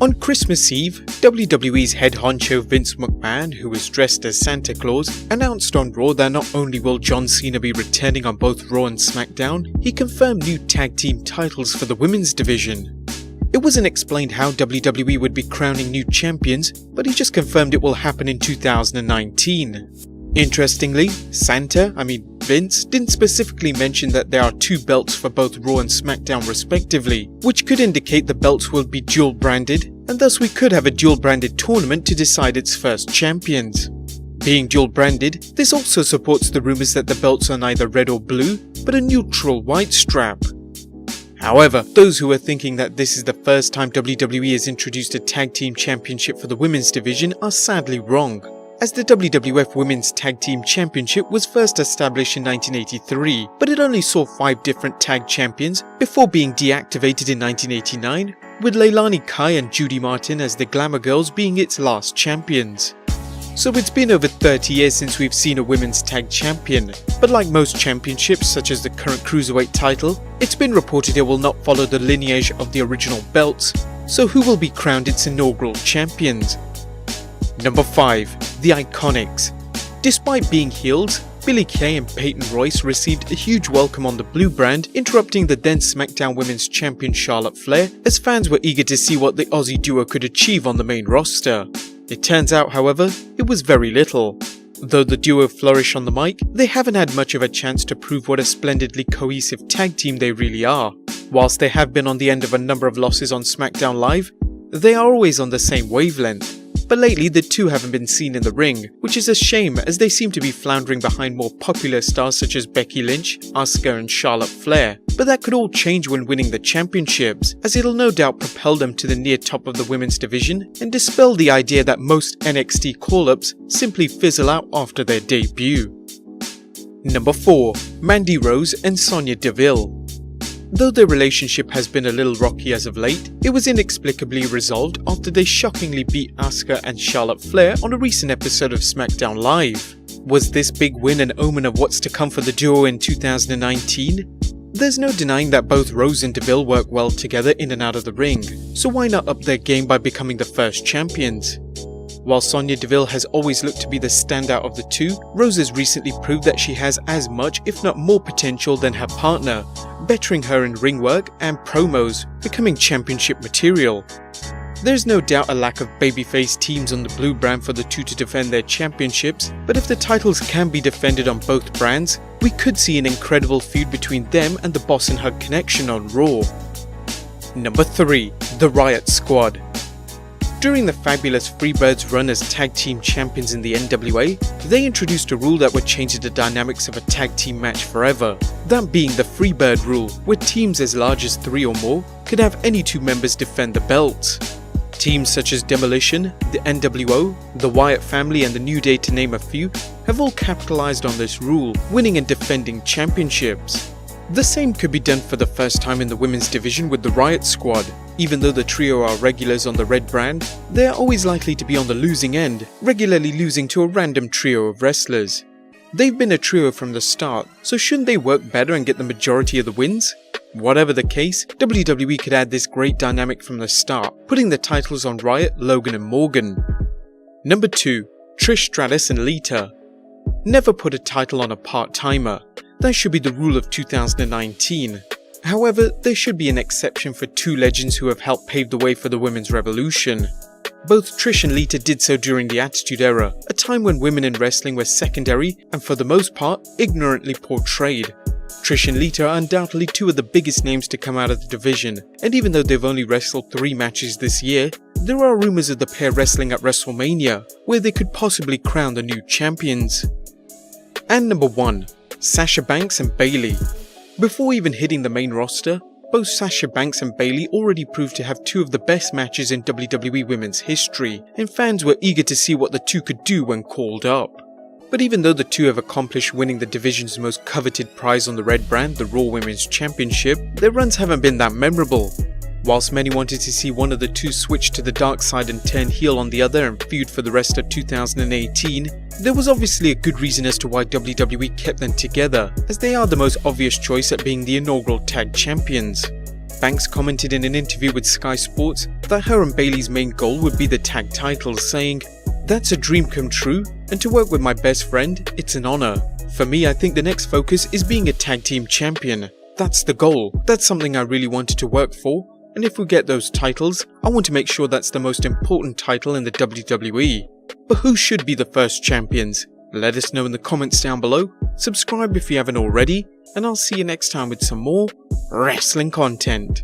On Christmas Eve, WWE's head honcho Vince McMahon, who was dressed as Santa Claus, announced on Raw that not only will John Cena be returning on both Raw and Smackdown, he confirmed new tag team titles for the women's division. It wasn't explained how WWE would be crowning new champions, but he just confirmed it will happen in 2019. Interestingly, Vince didn't specifically mention that there are two belts for both Raw and Smackdown respectively, which could indicate the belts will be dual branded, and thus we could have a dual branded tournament to decide its first champions. Being dual branded, this also supports the rumours that the belts are neither red or blue, but a neutral white strap. However, those who are thinking that this is the first time WWE has introduced a tag team championship for the women's division are sadly wrong, as the WWF Women's Tag Team Championship was first established in 1983, but it only saw 5 different tag champions before being deactivated in 1989, with Leilani Kai and Judy Martin as the Glamour Girls being its last champions. So it's been over 30 years since we've seen a women's tag champion, but like most championships such as the current Cruiserweight title, it's been reported it will not follow the lineage of the original belts, so who will be crowned its inaugural champions? Number 5. The IKonics. Despite being heels, Billie Kay and Peyton Royce received a huge welcome on the blue brand, interrupting the then SmackDown Women's Champion Charlotte Flair, as fans were eager to see what the Aussie duo could achieve on the main roster. It turns out, however, it was very little. Though the duo flourish on the mic, they haven't had much of a chance to prove what a splendidly cohesive tag team they really are. Whilst they have been on the end of a number of losses on SmackDown Live, they are always on the same wavelength. But lately the two haven't been seen in the ring, which is a shame as they seem to be floundering behind more popular stars such as Becky Lynch, Asuka and Charlotte Flair. But that could all change when winning the championships, as it'll no doubt propel them to the near top of the women's division and dispel the idea that most NXT call-ups simply fizzle out after their debut. Number 4. Mandy Rose and Sonya Deville. Though their relationship has been a little rocky as of late, it was inexplicably resolved after they shockingly beat Asuka and Charlotte Flair on a recent episode of SmackDown Live. Was this big win an omen of what's to come for the duo in 2019? There's no denying that both Rose and Deville work well together in and out of the ring, so why not up their game by becoming the first champions? While Sonya Deville has always looked to be the standout of the two, Rose has recently proved that she has as much if not more potential than her partner, bettering her in ring work and promos, becoming championship material. There's no doubt a lack of babyface teams on the blue brand for the two to defend their championships, but if the titles can be defended on both brands, we could see an incredible feud between them and the Boss and Hug Connection on Raw. Number 3. The Riott Squad. During the fabulous Freebirds run as tag team champions in the NWA, they introduced a rule that would change the dynamics of a tag team match forever, that being the Freebird rule, where teams as large as 3 or more could have any 2 members defend the belts. Teams such as Demolition, the NWO, the Wyatt family and the New Day to name a few, have all capitalized on this rule, winning and defending championships. The same could be done for the first time in the women's division with the Riott Squad. Even though the trio are regulars on the red brand, they are always likely to be on the losing end, regularly losing to a random trio of wrestlers. They've been a trio from the start, so shouldn't they work better and get the majority of the wins? Whatever the case, WWE could add this great dynamic from the start, putting the titles on Riott, Logan and Morgan. Number 2. Trish Stratus and Lita. Never put a title on a part-timer. That should be the rule of 2019. However, there should be an exception for 2 legends who have helped pave the way for the women's revolution. Both Trish and Lita did so during the Attitude Era, a time when women in wrestling were secondary and for the most part, ignorantly portrayed. Trish and Lita are undoubtedly 2 of the biggest names to come out of the division, and even though they've only wrestled 3 matches this year, there are rumours of the pair wrestling at Wrestlemania, where they could possibly crown the new champions. And number 1. Sasha Banks and Bayley. Before even hitting the main roster, both Sasha Banks and Bayley already proved to have 2 of the best matches in WWE Women's history, and fans were eager to see what the 2 could do when called up. But even though the 2 have accomplished winning the division's most coveted prize on the red brand, the Raw Women's Championship, their runs haven't been that memorable. Whilst many wanted to see one of the 2 switch to the dark side and turn heel on the other and feud for the rest of 2018, there was obviously a good reason as to why WWE kept them together, as they are the most obvious choice at being the inaugural tag champions. Banks commented in an interview with Sky Sports that her and Bayley's main goal would be the tag titles, saying, "That's a dream come true, and to work with my best friend, it's an honor. For me, I think the next focus is being a tag team champion. That's the goal. That's something I really wanted to work for, and if we get those titles, I want to make sure that's the most important title in the WWE. But who should be the first champions? Let us know in the comments down below, subscribe if you haven't already, and I'll see you next time with some more wrestling content."